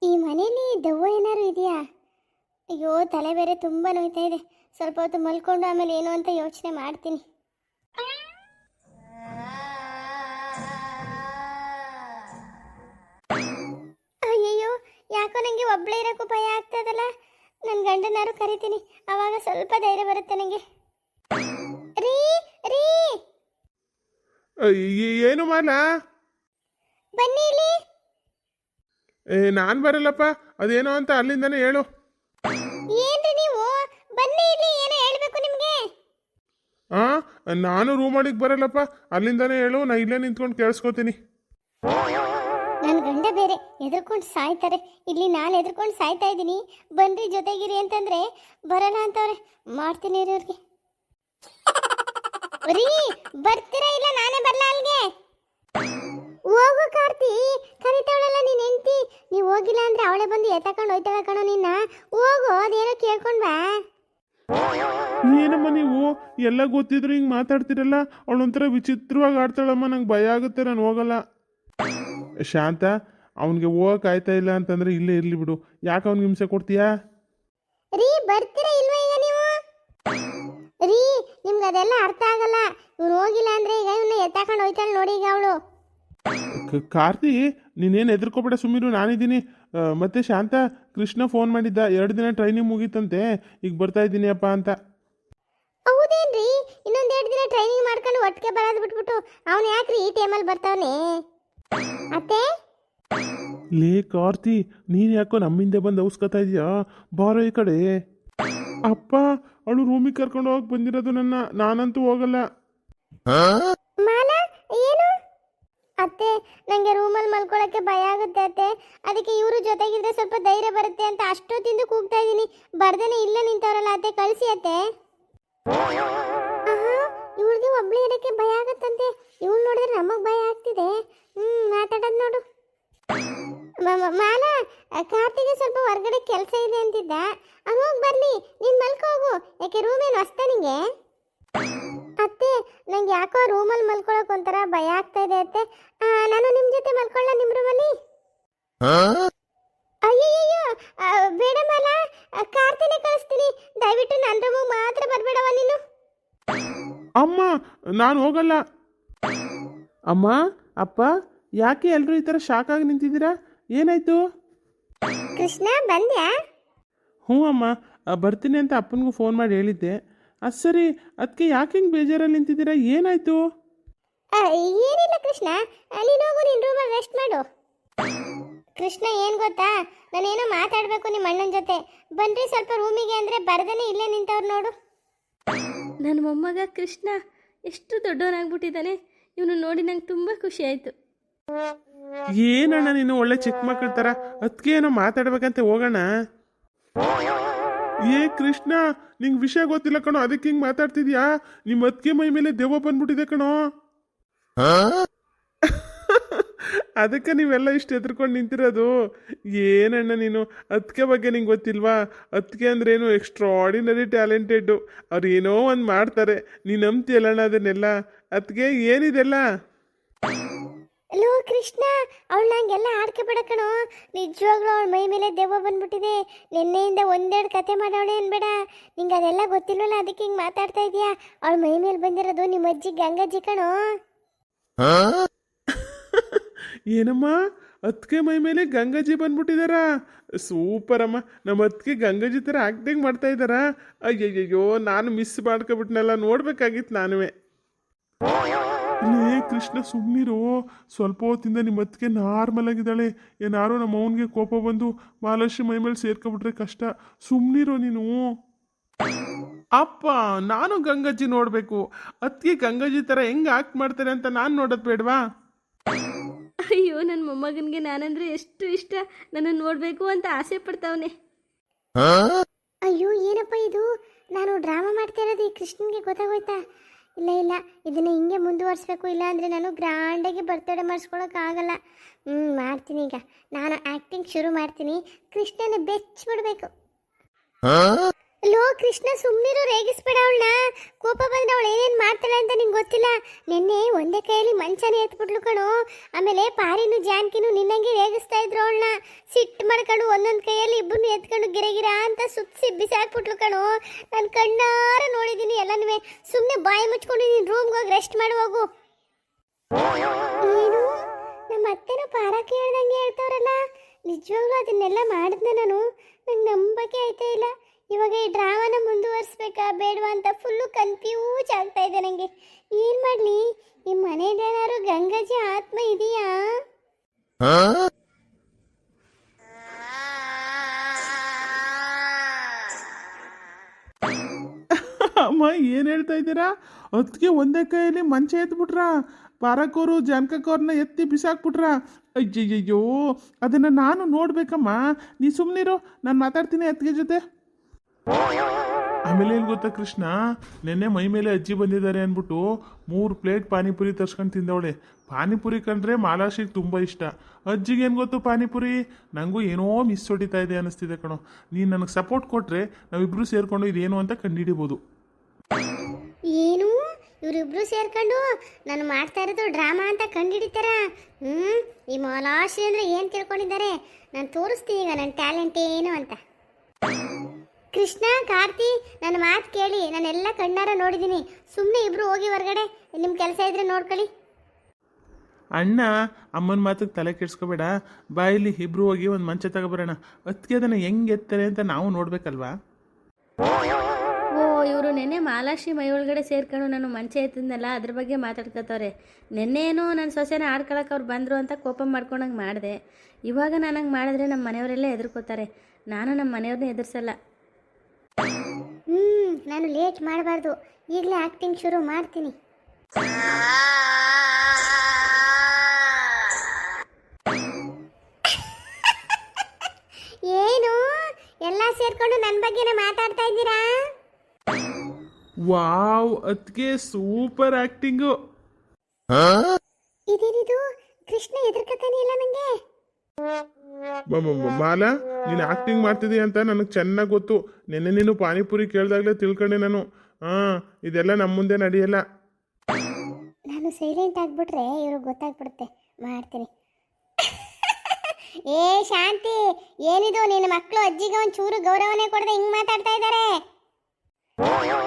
ಈ ಮನೇಲಿ ದೆವ್ವ ಏನಾದ್ರು ಇದೆಯಾ? ಅಯ್ಯೋ ತಲೆ ಬೇರೆ ತುಂಬ ನೋಯ್ತಾ ಇದೆ. ಸ್ವಲ್ಪ ಹೊತ್ತು ಮಲ್ಕೊಂಡು ಆಮೇಲೆ ಏನು ಅಂತ ಯೋಚನೆ ಮಾಡ್ತೀನಿ. ಅಯ್ಯಯ್ಯೋ, ಯಾಕೋ ನನಗೆ ಒಬ್ಬಳೇ ಇರೋಕ್ಕೂ ಭಯ ಆಗ್ತದಲ್ಲ. ನನ್ನ ಗಂಡನಾರು ಕರಿತೀನಿ, ಆವಾಗ ಸ್ವಲ್ಪ ಧೈರ್ಯ ಬರುತ್ತೆ ನನಗೆ. ರೀ ರೀ ಏನು ಮಾಲ? ಬನ್ನಿ ಇಲ್ಲಿ. ನಾನು ಬರಲ್ಲಪ್ಪ, ಅದೇನೋ ಅಂತ ಅಲ್ಲಿಂದಾನೆ ಹೇಳು. ಏನ್ರಿ ನೀವು? ಬನ್ನಿ ಇಲ್ಲಿ, ಏನೋ ಹೇಳ್ಬೇಕು ನಿಮ್ಗೆ. ನಾನು ರೂಮ್ ಒಳಗೆ ಬರಲ್ಲಪ್ಪ, ಅಲ್ಲಿಂದಾನೆ ಹೇಳು, ನಾ ಇಲ್ಲೇ ನಿಂತ್ಕೊಂಡು ಕೇಳಿಸ್ಕೊತೀನಿ. ನನ್ನ ಗಂಡ ಬೇರೆ ಎದುರ್ಕೊಂಡು ಸಾಯ್ತಾರೆ, ಇಲ್ಲಿ ನಾನು ಎದುರ್ಕೊಂಡು ಸಾಯ್ತಾ ಇದ್ದೀನಿ. ಬನ್ರಿ ಜೊತೆಗಿರಿ ಅಂತಂದ್ರೆ ಬರಲ್ಲ ಅಂತವ್ರೆ. ಮಾಡ್ತೀನಿ ರೀ ಅವ್ರಿಗೆ. ರೀ ಬರ್ತೀರಾ ಇಲ್ಲ ನಾನೇ ಬರಲ್ಲ ಅಲ್ಲಿಗೆ? ಹೋಗು ಕಾರ್ತಿ, ಕರಿತಾವಳಲ್ಲ ನೀನ್ ಹೆಂಡ್ತಿ. ನೀವು ಹೋಗಿಲ್ಲ ಅಂದ್ರೆ ಅವಳೆ ಬಂದು ಎತ್ತಕೊಂಡು ಹೋಯ್ತಾಳೆ ಕಣೋ ನಿನ್ನ. ಹೋಗು, ಅದೇನೋ ಕೇಳ್ಕೊಂಡ್ ಬಾ. ಏನಮ್ಮ ನೀವು ಎಲ್ಲ ಗೊತ್ತಿದ್ರು ಹಿಂಗೆ ಮಾತಾಡ್ತಿರಲ್ಲ? ಅವಳೊಂಥರ ವಿಚಿತ್ರವಾಗಿ ಆಡ್ತಾಳಮ್ಮ, ನಂಗೆ ಭಯ ಆಗುತ್ತೆ, ನಾನು ಹೋಗಲ್ಲ. ಶಾಂತ, ಅವನಿಗೆ ಹೋಗಕ್ಕೆ ಆಯ್ತಾ ಇಲ್ಲ ಅಂತಂದ್ರೆ ಇಲ್ಲೇ ಇರ್ಲಿ ಬಿಡು, ಯಾಕೆ ಅವ್ನಿಗೆ ಹಿಂಸೆ ಕೊಡ್ತೀಯಾ? ರೀ ಬರ್ತೀರಾ ಇಲ್ವಾ ಈಗ ನೀವು? ರೀ ನಿಮ್ಗೆ ಅದೆಲ್ಲ ಅರ್ಥ ಆಗಲ್ಲ. ಇವ್ನು ಹೋಗಿಲ್ಲ ಅಂದ್ರೆ ಈಗ ಇವನ್ನ ಎತ್ತಾಕೊಂಡು ಹೋಯ್ತಾಳೆ ನೋಡಿ ಈಗ ಅವಳು. ಕಾರ್ತಿ, ನೀನೇನು ಹೆದರ್ಕೋಬೇಡ, ಸುಮ್ಮಿರು, ನಾನಿದ್ದೀನಿ. ಮತ್ತೆ ಶಾಂತ, ಕೃಷ್ಣ ಫೋನ್ ಮಾಡಿದ್ದ, 2 ದಿನ ಟ್ರೈನಿಂಗ್ ಮುಗೀತಂತೆ, ಈಗ ಬರ್ತಾ ಇದ್ದೀನಿ ಅಪ್ಪ ಅಂತ. ಹೌದೇನ್ರಿ? ಇನ್ನೊಂದ್ 2 ದಿನ ಟ್ರೈನಿಂಗ್ ಮಾಡ್ಕೊಂಡು ಒಟ್ಟಿಗೆ ಬರೋದು ಬಿಟ್ಬಿಟ್ಟು ಅವನು ಯಾಕ್ರಿ ಈ ಟೈಮಲ್ಲಿ ಬರ್ತಾವನೆ? ಅತ್ತೆ ಲೇ ಕಾರ್ತಿ, ನೀನು ಯಾಕೋ ನಮ್ಮಿಂದ ಬಂದು ಔಸ್ಕೊತಾ ಇದೆಯಾ? ಬಾರೋ ಈ ಕಡೆ. ಅಪ್ಪ, ಅವಳು ರೂಮಿಗೆ ಕರ್ಕೊಂಡು ಹೋಗಕ್ಕೆ ಬಂದಿರೋದು ನಾನಂತೂ ಹೋಗಲ್ಲ. ಮಾಲ ಏನು? ಅತ್ತೆ ನಂಗೆ ರೂಮಲ್ಲಿ ಮಲ್ಕೊಳ್ಳೋಕ್ಕೆ ಭಯ ಆಗುತ್ತೆ ಅತ್ತೆ. ಅದಕ್ಕೆ ಇವರು ಜೊತೆಗಿದ್ರೆ ಸ್ವಲ್ಪ ಧೈರ್ಯ ಬರುತ್ತೆ ಅಂತ ಅಷ್ಟೊತ್ತಿಂದ ಕೂಗ್ತಾ ಇದ್ದೀನಿ. ಬರ್ದೇನೆ ಇಲ್ಲೇ ನಿಂತವ್ರಲ್ಲ ಅತ್ತೆ, ಕಳಿಸಿ ಅತ್ತೆ. ಇವಳಿಗೆ ಒಬ್ಳು ಇರೋಕ್ಕೆ ಭಯ ಆಗುತ್ತಂತೆ. ಇವಳು ನೋಡಿದ್ರೆ ನಮಗೆ ಭಯ ಆಗ್ತಿದೆ. ಮಾತಾಡೋದು ನೋಡು. ಮಾಲ, ಕಾರ್ತಿಗೆ ಸ್ವಲ್ಪ ಹೊರಗಡೆ ಕೆಲಸ ಇದೆ ಅಂತಿದ್ದ, ಹೋಗಿ ಬರ್ಲಿ. ನೀನು ಮಲ್ಕೋಗು, ಯಾಕೆ ರೂಮ್ ಏನು ಹೊಸ್ತಾ ನಿಂಗೆ? ಅತ್ತೆ ನಂಗೆ ಯಾಕೋ ರೂಮಲ್ಲಿ ಮಲ್ಕೊಳ್ಳೋಕೆ ಒಂಥರ ಭಯ ಆಗ್ತಾ ಇದೆ ಅತ್ತೆ. ನಾನು ನಿಮ್ಮ ಜೊತೆ ಮಲ್ಕೊಳ್ಳ ನಿಮ್ಮ ರೂಮಲ್ಲಿ? ಅಯ್ಯಯ್ಯೋ ಬೇಡ ಮಾಲ, ಕಾರ್ತಿನೇ ಕಳಿಸ್ತೀನಿ. ದಯವಿಟ್ಟು ನನ್ನ ರೂಮಿಗೆ ಮಾತ್ರ ಬರಬೇಡವ ನೀನು. ಅಮ್ಮ, ನಾನು ಹೋಗಲ್ಲ. ಅಮ್ಮ, ಅಪ್ಪ, ಯಾಕೆ ಎಲ್ಲರೂ ಈ ಥರ ಶಾಕ್ ಆಗಿ ನಿಂತಿದ್ದೀರಾ? ಏನಾಯ್ತು? ಕೃಷ್ಣ ಬಂದ್ಯಾ? ಹ್ಞೂ ಅಮ್ಮ, ಬರ್ತೀನಿ ಅಂತ ಅಪ್ಪನಿಗೂ ಫೋನ್ ಮಾಡಿ ಹೇಳಿದ್ದೆ. ಅದು ಸರಿ, ಅದಕ್ಕೆ ಯಾಕೆ ಹಿಂಗೆ ಬೇಜಾರಲ್ಲಿ ನಿಂತಿದ್ದೀರಾ? ಏನಾಯ್ತು? ಏನಿಲ್ಲ ಕೃಷ್ಣ, ನೀನು ಹೋಗು, ನಿನ್ನ ರೂಮಲ್ಲಿ ರೆಸ್ಟ್ ಮಾಡು. ಕೃಷ್ಣ ಏನು ಗೊತ್ತಾ, ನಾನೇನೋ ಮಾತಾಡಬೇಕು ನಿಮ್ಮ ಅಣ್ಣನ ಜೊತೆ. ಬನ್ರಿ ಸ್ವಲ್ಪ ರೂಮಿಗೆ ಅಂದರೆ ಬರ್ದೇನೆ ಇಲ್ಲೇ ನಿಂತವ್ರು ನೋಡು. ನನ್ನ ಮೊಮ್ಮಗ ಕೃಷ್ಣ ಎಷ್ಟು ದೊಡ್ಡವನಾಗ್ಬಿಟ್ಟಿದ್ದಾನೆ. ಇವನು ನೋಡಿ ನಂಗೆ ತುಂಬ ಖುಷಿ ಆಯಿತು. ಏನಣ್ಣ ನೀನು ಒಳ್ಳೆ ಚಿಕ್ಕ ಮಕ್ಕಳ ಥರ, ಅದಕ್ಕೆ ಏನೋ ಮಾತಾಡ್ಬೇಕಂತ ಹೋಗೋಣ. ಏ ಕೃಷ್ಣ, ನಿಂಗೆ ವಿಷಯ ಗೊತ್ತಿಲ್ಲ ಕಣೋ, ಅದಕ್ಕೆ ಹಿಂಗೆ ಮಾತಾಡ್ತಿದ್ಯಾ? ನಿಮ್ಮ ಅದಕ್ಕೆ ಮೈ ಮೇಲೆ ದೆವ್ವ ಬಂದ್ಬಿಟ್ಟಿದೆ ಕಣೋ. ಅದಕ್ಕೆ ನೀವೆಲ್ಲ ಇಷ್ಟು ಎದ್ರುಕೊಂಡು ನಿಂತಿರೋದು. ಏನಣ್ಣ ನೀನು, ಅದಕ್ಕೆ ಬಗ್ಗೆ ನಿಂಗೆ ಗೊತ್ತಿಲ್ವಾ? ಅದಕ್ಕೆ ಅಂದ್ರೇನು ಎಕ್ಸ್ಟ್ರಾಡಿನರಿ ಟ್ಯಾಲೆಂಟೆಡ್ಡು. ಅವ್ರು ಏನೋ ಒಂದು ಮಾಡ್ತಾರೆ, ನೀನು ನಂಬ್ತಿಯಲ್ಲಣ್ಣ ಅದನ್ನೆಲ್ಲ. ಅದಕ್ಕೆ ಏನಿದೆಲ್ಲ? ಲೋ ಕೃಷ್ಣ, ಅವಳು ನಂಗೆಲ್ಲ ಆಡ್ಕೆ ಬೇಡ ಕಣೋ. ನಿಜವಾಗ್ಲೂ ಅವಳ ಮೈ ಮೇಲೆ ದೆವ್ವ ಬಂದ್ಬಿಟ್ಟಿದೆ. ನಿನ್ನೆಯಿಂದ 1-2 ಕತೆ ಮಾಡೋಳೆ ಅನ್ಬೇಡ. ನಿಂಗೆ ಅದೆಲ್ಲ ಗೊತ್ತಿಲ್ವಲ್ಲ, ಅದಕ್ಕೆ ಹಿಂಗೆ ಮಾತಾಡ್ತಾ ಇದೀಯಾ. ಅವಳ ಮೈ ಮೇಲೆ ಬಂದಿರೋದು ನಿಮ್ಮ ಅಜ್ಜಿ ಗಂಗಜ್ಜಿ ಕಣೋ. ಏನಮ್ಮ, ಅದಕ್ಕೆ ಮೈ ಮೇಲೆ ಗಂಗಾಜಿ ಬಂದ್ಬಿಟ್ಟಿದಾರಾ? ಸೂಪರ್ ಅಮ್ಮ, ನಮ್ಮ ಅದಕ್ಕೆ ಗಂಗಾಜಿ ಥರ ಆ್ಯಕ್ಟಿಂಗ್ ಮಾಡ್ತಾ ಇದ್ದಾರಾ? ಅಯ್ಯಯ್ಯೋ, ನಾನು ಮಿಸ್ ಮಾಡ್ಕೊಬಿಟ್ನಲ್ಲ, ನೋಡ್ಬೇಕಾಗಿತ್ತು ನಾನುವೇ. ಲೇ ಕೃಷ್ಣ, ಸುಮ್ಮನಿರು. ಸ್ವಲ್ಪ ಹೊತ್ತಿಂದ ನಿಮ್ಮ ಅದಕ್ಕೆ ನಾರ್ಮಲ್ ಆಗಿದ್ದಾಳೆ. ಏನಾರು ನಮ್ಮ ಅವನಿಗೆ ಕೋಪ ಬಂದು ಮಹಾಲಕ್ಷ್ಮಿ ಮೈ ಮೇಲೆ ಸೇರ್ಕೊಬಿಟ್ರೆ ಕಷ್ಟ. ಸುಮ್ಮನಿರು ನೀನು. ಅಪ್ಪ, ನಾನು ಗಂಗಾಜಿ ನೋಡಬೇಕು. ಅದಕ್ಕೆ ಗಂಗಾಜಿ ಥರ ಹೆಂಗೆ ಆಕ್ಟ್ ಮಾಡ್ತಾರೆ ಅಂತ ನಾನು ನೋಡೋದು ಬೇಡವಾ? ಅಯ್ಯೋ, ನನ್ನ ಮೊಮ್ಮಗನಿಗೆ ನಾನಂದರೆ ಎಷ್ಟು ಇಷ್ಟ. ನನ್ನನ್ನು ನೋಡಬೇಕು ಅಂತ ಆಸೆ ಪಡ್ತಾವನೆ. ಅಯ್ಯೋ ಏನಪ್ಪ ಇದು, ನಾನು ಡ್ರಾಮಾ ಮಾಡ್ತಾ ಇರೋದು ಈ ಕೃಷ್ಣನ್ಗೆ ಗೊತ್ತಾಗೋಯ್ತಾ? ಇಲ್ಲ ಇಲ್ಲ, ಇದನ್ನು ಹಿಂಗೆ ಮುಂದುವರಿಸ್ಬೇಕು. ಇಲ್ಲ ಅಂದರೆ ನಾನು ಗ್ರ್ಯಾಂಡಾಗಿ ಬರ್ತಡೇ ಮಾಡಿಸ್ಕೊಳಕ್ಕಾಗಲ್ಲ. ಮಾಡ್ತೀನಿ ಈಗ. ನಾನು ಆ್ಯಕ್ಟಿಂಗ್ ಶುರು ಮಾಡ್ತೀನಿ. ಕೃಷ್ಣನ ಬೆಚ್ಚಿಬಿಡ್ಬೇಕು. ಲೋ ಕೃಷ್ಣ ಸುಮ್ಮನಿರು, ರೇಗಿಸ್ಬೇಡ ಅವಳನ್ನ. ಕೋಪ ಬಂದ್ರೆ ಅವಳು ಏನೇನು ಮಾಡ್ತಾಳೆ ಅಂತ ನಿಂಗೆ ಗೊತ್ತಿಲ್ಲ. ನಿನ್ನೆ ಒಂದೇ ಕೈಯಲ್ಲಿ ಮಂಚನೇ ಎತ್ಬಿಟ್ಲು ಕಣೋ. ಆಮೇಲೆ ಪಾರಿನು ಜಾನ್ಕಿನು ನಿನ್ನಂಗೆ ರೇಗಿಸ್ತಾ ಇದ್ರು ಅವಳನ್ನ. ಸಿಟ್ಟು ಮಾಡ್ಕೊಂಡು ಒಂದೊಂದು ಕೈಯಲ್ಲಿ ಇಬ್ಬರನ್ನು ಎತ್ಕೊಂಡು ಗಿರಗಿರ ಅಂತ ಸುತ್ತಿಸಿ ಬಿಸಾಕ್ಬಿಟ್ಲು ಕಣೋ. ನಾನು ಕಣ್ಣಾರ ನೋಡಿದ್ದೀನಿ ಎಲ್ಲನೂ. ಸುಮ್ಮನೆ ಬಾಯಿ ಮುಚ್ಕೊಂಡು ನೀನು ರೂಮ್ಗೆ ಹೋಗಿ ರೆಸ್ಟ್ ಮಾಡಿ ಹೋಗು. ಏನು ನಮ್ಮ ಅತ್ತೆನೂ ಪಾರ ಕೇಳ್ದಂಗೆ ಹೇಳ್ತಾವ್ರಲ್ಲ, ನಿಜವಾಗ್ಲೂ ಅದನ್ನೆಲ್ಲ ಮಾಡಿದ್ನ ನಾನು? ನಂಗೆ ನಂಬಕ್ಕೆ ಆಯ್ತಾ ಇಲ್ಲ. ಇವಾಗ ಈ ಡ್ರಾಮಾನ ಮುಂದುವರಿಸ್ಬೇಕಾ ಬೇಡವಾ ಅಂತ ಫುಲ್ಲು ಕನ್ಫ್ಯೂಸ್ ಆಗ್ತಾ ಇದೆ ನನಗೆ. ಏನು ಮಾಡಲಿ? ಈ ಮನೆಯಲ್ಲೇನಾದ್ರು ಗಂಗಾಜಿ ಆತ್ಮ ಇದೆಯಾ? ಅಮ್ಮ ಏನು ಹೇಳ್ತಾ ಇದ್ದೀರಾ? ಅದಕ್ಕೆ ಒಂದೇ ಕೈಯಲ್ಲಿ ಮಂಚ ಎತ್ಬಿಟ್ರಾ? ಪಾರಕೋರು ಜಾನಕಕ್ಕವ್ರನ್ನ ಎತ್ತಿ ಬಿಸಾಕ್ಬಿಟ್ರ? ಅಯ್ಯಯ್ಯೋ, ಅದನ್ನು ನಾನು ನೋಡ್ಬೇಕಮ್ಮ. ನೀ ಸುಮ್ಮನಿರು, ನಾನು ಮಾತಾಡ್ತೀನಿ ಅತ್ತಿಗೆ ಜೊತೆ. ಆಮೇಲೆ ಏನು ಗೊತ್ತಾ ಕೃಷ್ಣ, ನೆನ್ನೆ ಮೈ ಮೇಲೆ ಅಜ್ಜಿ ಬಂದಿದ್ದಾರೆ ಅಂದ್ಬಿಟ್ಟು 3 ಪ್ಲೇಟ್ ಪಾನಿಪುರಿ ತರ್ಸ್ಕೊಂಡು ತಿಂದವಳೆ. ಪಾನಿಪುರಿ ಕಂಡ್ರೆ ಮಾಲಾಶಿಗೆ ತುಂಬ ಇಷ್ಟ. ಅಜ್ಜಿಗೆ ಏನು ಗೊತ್ತು ಪಾನಿಪುರಿ? ನನಗೂ ಏನೋ ಮಿಸ್ ಹೊಡಿತಾ ಇದೆ ಅನ್ನಿಸ್ತಿದೆ ಕಣೋ. ನೀನು ನನಗೆ ಸಪೋರ್ಟ್ ಕೊಟ್ಟರೆ ನಾವಿಬ್ಬರು ಸೇರಿಕೊಂಡು ಇದೇನು ಅಂತ ಕಂಡುಹಿಡಿಬೋದು. ಏನು ಇವರಿಬ್ರು ಸೇರ್ಕೊಂಡು ನಾನು ಮಾಡ್ತಾ ಇರೋದು ಡ್ರಾಮಾ ಅಂತ ಕಂಡುಹಿಡಿತಾರ? ಈ ಮಾಲಾಶಿ ಅಂದರೆ ಏನು ತಿಳ್ಕೊಂಡಿದ್ದಾರೆ? ನಾನು ತೋರಿಸ್ತೀನಿ ಈಗ ನನ್ನ ಟ್ಯಾಲೆಂಟ್ ಏನು ಅಂತ. ಕೃಷ್ಣ, ಕಾರ್ತಿ, ನನ್ನ ಮಾತು ಕೇಳಿ. ನಾನೆಲ್ಲ ಕಣ್ಣಾರ ನೋಡಿದ್ದೀನಿ. ಸುಮ್ಮನೆ ಇಬ್ರು ಹೋಗಿ ಹೊರಗಡೆ, ನಿಮ್ಮ ಕೆಲಸ ಇದ್ರೆ ನೋಡ್ಕೊಳ್ಳಿ. ಅಣ್ಣ, ಅಮ್ಮನ ಮಾತಿಗೆ ತಲೆ ಕೆಡ್ಸ್ಕೊಬೇಡ. ಬಾಯಲ್ಲಿ ಇಬ್ರು ಹೋಗಿ ಒಂದು ಮಂಚ ತಗೊಬರೋಣ. ಅದಕ್ಕೆ ಅದನ್ನು ಹೆಂಗೆ ಎತ್ತಾರೆ ಅಂತ ನಾವು ನೋಡ್ಬೇಕಲ್ವಾ? ಓ, ಇವರು ನೆನ್ನೆ ಮಾಲಾಶ್ರೀ ಮೈ ಒಳಗಡೆ ಸೇರ್ಕೊಂಡು ನಾನು ಮಂಚ ಎತ್ತಿದ್ನಲ್ಲ, ಅದ್ರ ಬಗ್ಗೆ ಮಾತಾಡ್ಕೋತಾರೆ. ನೆನ್ನೆ ಏನೋ ನನ್ನ ಸೊಸೆನ ಆಡ್ಕೊಳಕ್ಕೆ ಅವ್ರು ಬಂದರು ಅಂತ ಕೋಪ ಮಾಡ್ಕೊಂಡಂಗೆ ಮಾಡಿದೆ. ಇವಾಗ ನಾನು ಹಂಗೆ ಮಾಡಿದ್ರೆ ನಮ್ಮ ಮನೆಯವರೆಲ್ಲ ಹೆದರ್ಕೋತಾರೆ. ನಾನು ನಮ್ಮ ಮನೆಯವ್ರನ್ನ ಎದುರಿಸಲ್ಲ. ನಾನು ಲೇಟ್ ಮಾಡಬಾರ್ದು. ಈಗಲೇ ಆ್ಯಕ್ಟಿಂಗ್ ಶುರು ಮಾಡ್ತೀನಿ. ಏನು ಎಲ್ಲ ಸೇರ್ಕೊಂಡು ನನ್ನ ಬಗ್ಗೆನೇ ಮಾತಾಡ್ತಾ ಇದ್ದೀರಾ? ವಾವ್, ಅದಕ್ಕೆ ಸೂಪರ್ ಆ್ಯಕ್ಟಿಂಗು. ಇದೇನಿದು? ಕೃಷ್ಣ ಎದುರ್ಕತಾನೆ ಇಲ್ಲ ನನಗೆ. ಮಾಲಾ, ನೀನು ಆ್ಯಕ್ಟಿಂಗ್ ಮಾಡ್ತಿದ್ದೀಯ ಅಂತ ನನಗೆ ಚೆನ್ನಾಗಿ ಗೊತ್ತು. ನೆನ್ನೆ ನೀನು ಪಾನಿಪುರಿ ಕೇಳಿದಾಗಲೇ ತಿಳ್ಕೊಂಡೆ ನಾನು. ಇದೆಲ್ಲ ನಮ್ಮ ಮುಂದೆ ನಡೆಯಲ್ಲ. ನಾನು ಸೈಲೆಂಟ್ ಆಗಿಬಿಟ್ರೆ ಇವ್ರಿಗೆ ಗೊತ್ತಾಗ್ಬಿಡುತ್ತೆ. ಮಾಡ್ತೀನಿ. ಏ ಶಾಂತಿ, ಏನಿದು? ನಿನ್ನ ಮಕ್ಕಳು ಅಜ್ಜಿಗೆ ಒಂದು ಚೂರು ಗೌರವನೇ ಕೊಡದೆ ಹಿಂಗೆ ಮಾತಾಡ್ತಾ ಇದ್ದಾರೆ.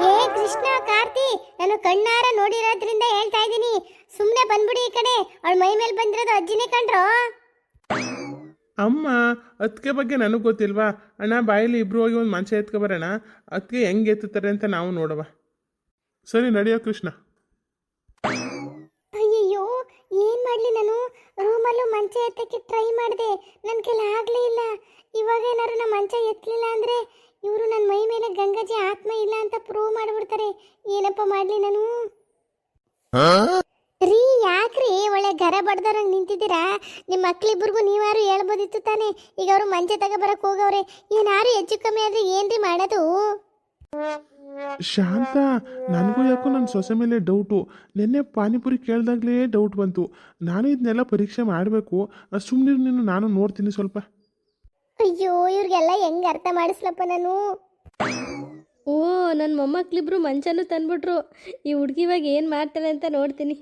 ಏ ಕೃಷ್ಣ, ಕಾರ್ತಿ, ನಾನು ಕಣ್ಣಾರ ನೋಡಿರೋದ್ರಿಂದ ಹೇಳ್ತಾ ಇದ್ದೀನಿ. ಸುಮ್ಮನೆ ಬಂದ್ಬಿಡಿ ಈ ಕಡೆ. ಅವಳ ಮೈ ಮೇಲೆ ಬಂದಿರೋದು ಅಜ್ಜಿನೇ ಕಂಡ್ರು. ಅಮ್ಮ, ಅದಕ್ಕೆ ಬಗ್ಗೆ ನನಗೆ ಗೊತ್ತಿಲ್ವಾ? ಅಣ್ಣ, ಬಾಯಲ್ಲಿ ಇಬ್ರು ಹೋಗಿ ಒಂದು ಮಂಚ ಎತ್ಕೊಬರೋಣ. ಅದಕ್ಕೆ ಹೆಂಗೆ ಎತ್ತುತ್ತಾರೆ ಅಂತ ನಾವು ನೋಡವ. ಸರಿ, ನಡೆಯೋ ಕೃಷ್ಣ. ಅಯ್ಯಯ್ಯೋ, ಏನು ಮಾಡಲಿ ನಾನು? ರೂಮಲ್ಲೂ ಮಂಚ ಎತ್ತಕ್ಕೆ ಟ್ರೈ ಮಾಡಿದೆ, ನನ್ನ ಕೈಲಿ ಆಗಲೇ ಇಲ್ಲ. ಇವಾಗ ಏನಾದ್ರು ನಮ್ಮ ಮಂಚ ಎತ್ತಲಿಲ್ಲ ಅಂದರೆ ಇವರು ನನ್ನ ಮೈ ಮೇಲೆ ಗಂಗಾಜಿ ಆತ್ಮ ಇಲ್ಲ ಅಂತ ಪ್ರೂವ್ ಮಾಡಿಬಿಡ್ತಾರೆ. ಏನಪ್ಪ ಮಾಡಲಿ ನಾನು? ರೀ, ಯಾಕ್ರಿ ಒಳ್ಳೆ ಗರ ಬಡ್ದವ್ರಂಗೆ ನಿಂತಿದ್ದೀರಾ? ನಿಮ್ಮ ಮಕ್ಳಿಬ್ರಿಗೂ ನೀವಾರು ಹೇಳ್ಬೋದಿತ್ತು ತಾನೇ. ಈಗ ಅವರು ಮಂಚ ತಗೊಬರಕ್ಕೆ ಹೋಗವ್ರೆ. ಏನಾರು ಹೆಚ್ಚು ಕಮ್ಮಿ ಆದರೆ ಏನ್ರಿ ಮಾಡೋದು? ಶಾಂತ, ನನಗೂ ಯಾಕೋ ನನ್ನ ಸೊಸೆ ಮೇಲೆ ಡೌಟು. ನಿನ್ನೆ ಪಾನಿಪುರಿ ಕೇಳಿದಾಗಲೇ ಡೌಟ್ ಬಂತು. ನಾನು ಇದನ್ನೆಲ್ಲ ಪರೀಕ್ಷೆ ಮಾಡಬೇಕು. ಸುಮ್ಮನೆ ನೀನು, ನಾನು ನೋಡ್ತೀನಿ ಸ್ವಲ್ಪ. ಅಯ್ಯೋ, ಇವ್ರಿಗೆಲ್ಲ ಹೆಂಗೆ ಅರ್ಥ ಮಾಡಿಸ್ಲಪ್ಪ ನಾನು? ಓ, ನನ್ನ ಮೊಮ್ಮಕ್ಳಿಬ್ರು ಮಂಚನೂ ತಂದ್ಬಿಟ್ರು. ಈ ಹುಡುಗಿ ಇವಾಗ ಏನು ಮಾಡ್ತಾಳೆ ಅಂತ ನೋಡ್ತೀನಿ.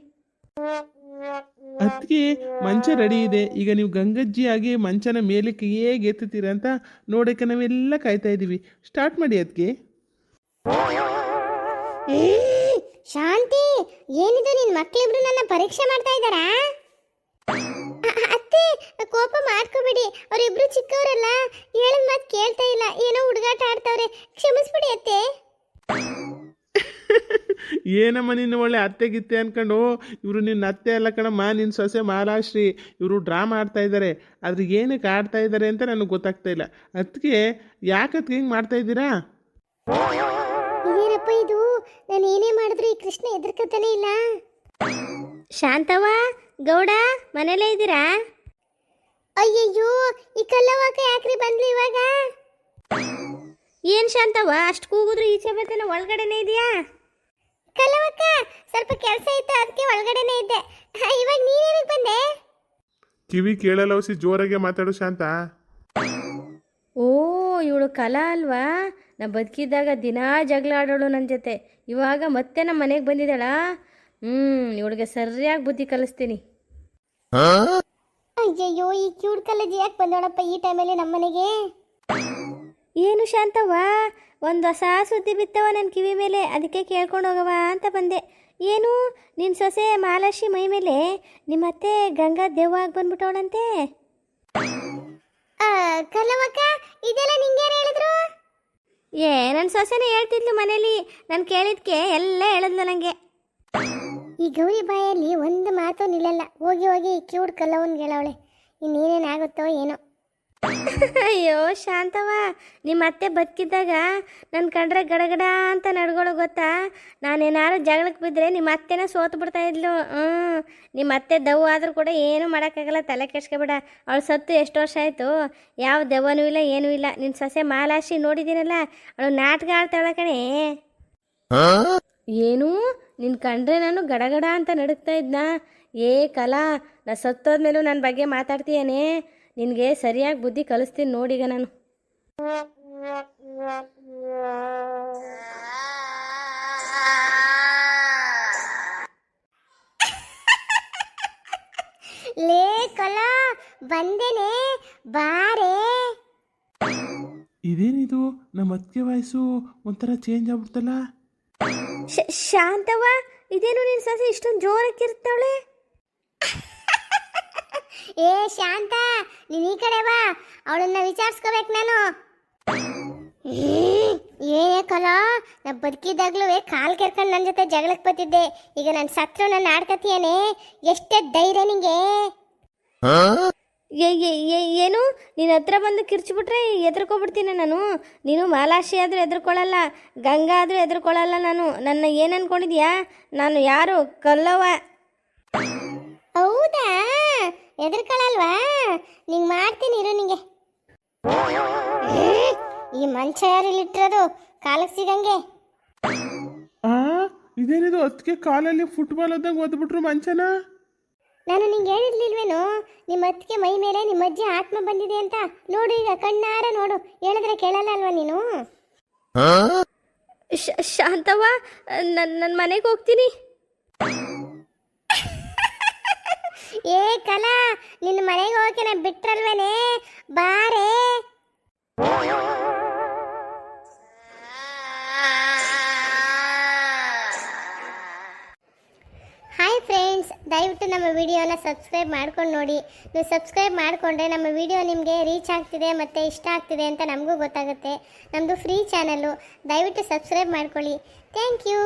ಅದಕ್ಕೆ ಮಂಚ ರೆಡಿ ಇದೆ. ಈಗ ನೀವು ಗಂಗಜ್ಜಿ ಆಗಿ ಮಂಚನ ಮೇಲಕ್ಕೆ ಹೇಗೆ ಎತ್ತುತ್ತೀರ ಅಂತ ನೋಡೋಕ್ಕೆ ನಾವೆಲ್ಲ ಕಾಯ್ತಾ ಇದ್ದೀವಿ. ಸ್ಟಾರ್ಟ್ ಮಾಡಿ ಅದಕ್ಕೆ. ಶಾಂತಿ, ಏನಿದು? ನಿನ್ನ ಮಕ್ಳಿಬ್ರು ನನ್ನ ಪರೀಕ್ಷೆ ಮಾಡ್ತಾ ಇದ್ದಾರಾ? ಅತ್ತೆ, ಕೋಪ ಮಾಡ್ಕೋಬೇಡಿ. ಅವರಿಬ್ರು ಚಿಕ್ಕವರಲ್ಲ, ಹೇಳಿದ ಮಾತು ಕೇಳ್ತಾ ಇಲ್ಲ. ಏನೋ ಹುಡುಗಾಟ ಆಡ್ತಾವ್ರೆ, ಕ್ಷಮಿಸ್ಬಿಡಿ ಅತ್ತೆ. ಏನಮ್ಮ ನೀನು ಒಳ್ಳೆ ಅತ್ತೆ ಗಿತ್ತೆ ಅನ್ಕೊಂಡು. ಇವರು ನಿನ್ನ ಅತ್ತೆ ಅಲ್ಲ ಕಣಮ್ಮ, ನಿನ್ನ ಸೊಸೆ ಮಾಲಾಶ್ರೀ. ಇವರು ಡ್ರಾಮಾ ಆಡ್ತಾ ಇದ್ದಾರೆ. ಆದ್ರೆ ಏನಕ್ಕೆ ಆಡ್ತಾ ಇದ್ದಾರೆ ಅಂತ ನನಗೆ ಗೊತ್ತಾಗ್ತಾ ಇಲ್ಲ. ಅದಕ್ಕೆ ಯಾಕತ್ಗೆ ಹಿಂಗೆ ಮಾಡ್ತಾ ಇದ್ದೀರಾ? ಇದೇನಪ್ಪ ಇದು? ನಾನು ಏನೇ ಮಾಡಿದ್ರು ಈ ಕೃಷ್ಣ ಎದುರ್ಕತಾನೆ ಇಲ್ಲ. ಶಾಂತವ್ವ, ಗೌಡ, ಮನೇಲೇ ಇದ್ದೀರಾ? ಅಯ್ಯಯ್ಯೋ, ಈ ಕಲ್ಲವಾಕ ಯಾಕ್ರಿ ಬಂದ್ಲು ಇವಾಗ? ಏನು ಶಾಂತವ್ವ, ಅಷ್ಟು ಕೂಗಿದ್ರು ಈಚೆ ಬರ್ತೇನೆ, ಒಳಗಡೆನೇ ಇದೆಯಾ? ಕಲ್ಲವಕ್ಕ, ಸ್ವಲ್ಪ ಕೆಲಸ ಇತ್ತು, ಅದಕ್ಕೆ ಒಳಗಡೆನೇ ಇದ್ದೆ. ಇವಾಗ ನೀನೇನಕ್ಕೆ ಬಂದೆ? ಕಿವಿ ಕೇಳಲ್ಲ ಹೊಸಿ, ಜೋರಾಗೆ ಮಾತಾಡು ಶಾಂತ. ಓ, ಇವಳು ಕಲಾ ಅಲ್ವಾ? ನಾ ಬದುಕಿದ್ದಾಗ ದಿನಾ ಜಗಳ ಆಡೋಳು ನನ್ನ ಜೊತೆ. ಇವಾಗ ಮತ್ತೆ ನಮ್ಮ ಮನೆಗೆ ಬಂದಿದ್ದಾಳ. ಇವಳಿಗೆ ಸರಿಯಾಗಿ ಬುದ್ಧಿ ಕಲಿಸ್ತೀನಿ. ಅಯ್ಯಯ್ಯೋ, ಈ ಕ್ಯೂಟ್ ಕಲಜಿ ಯಾಕೆ ಬಂದೋಣಪ್ಪ ಈ ಟೈಮಲ್ಲಿ ನಮ್ಮನೆಗೆ? ಏನು ಶಾಂತವ್ವ, ಒಂದು ಹೊಸ ಸುದ್ದಿ ಬಿತ್ತವ ನನ್ನ ಕಿವಿ ಮೇಲೆ, ಅದಕ್ಕೆ ಕೇಳ್ಕೊಂಡು ಹೋಗವ ಅಂತ ಬಂದೆ. ಏನು ನಿನ್ನ ಸೊಸೆ ಮಾಲಾಶಿ ಮೈ ಮೇಲೆ ನಿಮ್ಮತ್ತೆ ಗಂಗಾ ದೆವ್ವ ಆಗಿ ಬಂದ್ಬಿಟ್ಟವಳಂತೆ? ಕಲ್ಲವಕ್ಕ, ಇದೆಲ್ಲ ನಿಂಗೆ ಯಾರು ಹೇಳಿದ್ರು? ನನ್ನ ಸೊಸೆನೇ ಹೇಳ್ತಿದ್ಲು ಮನೇಲಿ. ನಾನು ಕೇಳಿದ್ಕೆ ಎಲ್ಲ ಹೇಳಿದ್ಲು ನನಗೆ. ಈ ಗೌರಿ ಬಾಯಲ್ಲಿ ಒಂದು ಮಾತು ನಿಲ್ಲಲ್ಲ. ಹೋಗಿ ಹೋಗಿ ಕ್ಯೂಟ್ ಕಲ್ಲವನ್ಗೆ ಹೇಳವಳೆ. ಇನ್ನೇನೇನಾಗುತ್ತೋ ಏನೋ. ಅಯ್ಯೋ ಶಾಂತವ್ವ, ನಿಮ್ಮ ಅತ್ತೆ ಬದುಕಿದ್ದಾಗ ನನ್ನ ಕಂಡ್ರೆ ಗಡಗಡ ಅಂತ ನಡ್ಗೋಳು ಗೊತ್ತಾ? ನಾನೇನಾದ್ರು ಜಗಳಕ್ಕೆ ಬಿದ್ದರೆ ನಿಮ್ಮ ಅತ್ತೆನ ಸೋತು ಬಿಡ್ತಾ ಇದ್ಲು. ನಿಮ್ಮ ಅತ್ತೆ ದೆವ್ವ ಆದರೂ ಕೂಡ ಏನೂ ಮಾಡೋಕ್ಕಾಗಲ್ಲ, ತಲೆ ಕೆಡ್ಸ್ಕೊಬೇಡ. ಅವಳು ಸತ್ತು ಎಷ್ಟು ವರ್ಷ ಆಯಿತು, ಯಾವ ದೆವ್ವನೂ ಇಲ್ಲ, ಏನೂ ಇಲ್ಲ. ನಿನ್ನ ಸೊಸೆ ಮಾಲಾಶಿ ನೋಡಿದ್ದೀನಲ್ಲ, ಅವಳು ನಾಟಕ ಆಡ್ತಾಳ ಕಣೆ. ಏನು ನಿನ್ನ ಕಂಡ್ರೆ ನಾನು ಗಡಗಡ ಅಂತ ನಡುಕ್ತಾ ಇದ್ನಾ? ಕಲಾ, ನಾ ಸತ್ತೋದ್ಮೇಲೂ ನನ್ನ ಬಗ್ಗೆ ಮಾತಾಡ್ತೀಯೇನೆ? ನಿನಗೆ ಸರಿಯಾಗಿ ಬುದ್ಧಿ ಕಲಿಸ್ತೀನಿ ನೋಡೀಗ ನಾನು. ಲೇ ಕಲಾ, ಬಂದೇನೆ, ಬಾರೇ. ಇದೇನಿದು, ನಮ್ಮ ಅತ್ತಿಗೆ ವಾಯ್ಸು ಒಂಥರ ಚೇಂಜ್ ಆಗ್ಬಿಡ್ತಲ್ಲ. ಶಾಂತವ್ವ, ಇದೇನು ನಿನ್ನ ಸೊಸೆ ಇಷ್ಟೊಂದು ಜೋರಕ್ಕಿರ್ತಾವಳೆ? ಏ ಶಾಂತ, ನೀನು ಈ ಕಡೆ ಬಾ, ಅವಳನ್ನ ವಿಚಾರಿಸ್ಕೋಬೇಕು ನಾನು. ಏನೇ ಕಲಾ, ನಾ ಬದುಕಿದಾಗ್ಲೂ ಕಾಲು ಕೆರ್ಕೊಂಡು ನನ್ನ ಜೊತೆ ಜಗಳಕ್ಕೆ ಬರ್ತಿದ್ದೆ. ಈಗ ನನ್ನ ಸತ್ರು ನನ್ನ ಆಡ್ಕತಿಯೇನೆ? ಎಷ್ಟೇ ಧೈರ್ಯ ನಿಂಗೆ? ಏನು ನಿನ್ನ ಹತ್ರ ಬಂದು ಕಿರ್ಚಿಬಿಟ್ರೆ ಎದ್ರಕೊಬಿಡ್ತೀನಿ ನಾನು. ನೀನು ಮಾಲಾಶಿ ಆದರೂ ಎದ್ರಕೊಳ್ಳಲ್ಲ, ಗಂಗಾ ಆದರೂ ಎದ್ರಕೊಳ್ಳಲ್ಲ. ನನ್ನ ಏನು ಅನ್ಕೊಂಡಿದ್ಯಾ? ನಾನು ಯಾರು? ಕಲ್ಲವ್ವ. ಹೌದಾ? ಎದ್ರಕೊಳ್ಳಲ್ವಾ? ನಿಂಗೆ ಮಾಡ್ತೀನಿ ಇರು ನಿಂಗೆ. ಈ ಮಂಚ ಯಾರಿಲ್ಲಿಟ್ಟಿರೋದು ಕಾಲಕ್ಕೆ ಸಿಗಂಗೆ? ಇದೇನಿದು, ಅತ್ತಿಗೆ ಕಾಲಲ್ಲಿ ಫುಟ್ಬಾಲ್ ಓದಂಗೆ ಓದ್ಬಿಟ್ರು ಮಂಚನ. ನಾನು ನಿಂಗೆ ಹೇಳಿರ್ಲಿಲ್ವೇನು, ನಿಮ್ಮ ಅತ್ತಿಗೆ ಮೈ ಮೇಲೆ ನಿಮ್ಮ ಅಜ್ಜಿ ಆತ್ಮ ಬಂದಿದೆ ಅಂತ? ನೋಡು, ಈಗ ಕಣ್ಣಾರ ನೋಡು. ಹೇಳಿದ್ರೆ ಕೇಳಲ್ಲ ಅಲ್ವಾ ನೀನು? ಶಾಂತವ್ವ, ನನ್ನ ಮನೆಗೆ ಹೋಗ್ತೀನಿ. ಏ ಕಲಾ, ನಿನ್ನ ಮನೆಗೆ ಹೋಗಕ್ಕೆ ನಾನು ಬಿಟ್ರಲ್ವೇನೆ? ಬಾರೇ. ಹಾಯ್ ಫ್ರೆಂಡ್ಸ್, ದಯವಿಟ್ಟು ನಮ್ಮ ವಿಡಿಯೋನ ಸಬ್ಸ್ಕ್ರೈಬ್ ಮಾಡ್ಕೊಂಡು ನೋಡಿ. ನೀವು ಸಬ್ಸ್ಕ್ರೈಬ್ ಮಾಡಿಕೊಂಡ್ರೆ ನಮ್ಮ ವಿಡಿಯೋ ನಿಮಗೆ ರೀಚ್ ಆಗ್ತಿದೆ ಮತ್ತು ಇಷ್ಟ ಆಗ್ತಿದೆ ಅಂತ ನಮಗೂ ಗೊತ್ತಾಗುತ್ತೆ. ನಮ್ಮದು ಫ್ರೀ ಚಾನಲ್ಲು, ದಯವಿಟ್ಟು ಸಬ್ಸ್ಕ್ರೈಬ್ ಮಾಡ್ಕೊಳ್ಳಿ. Thank you.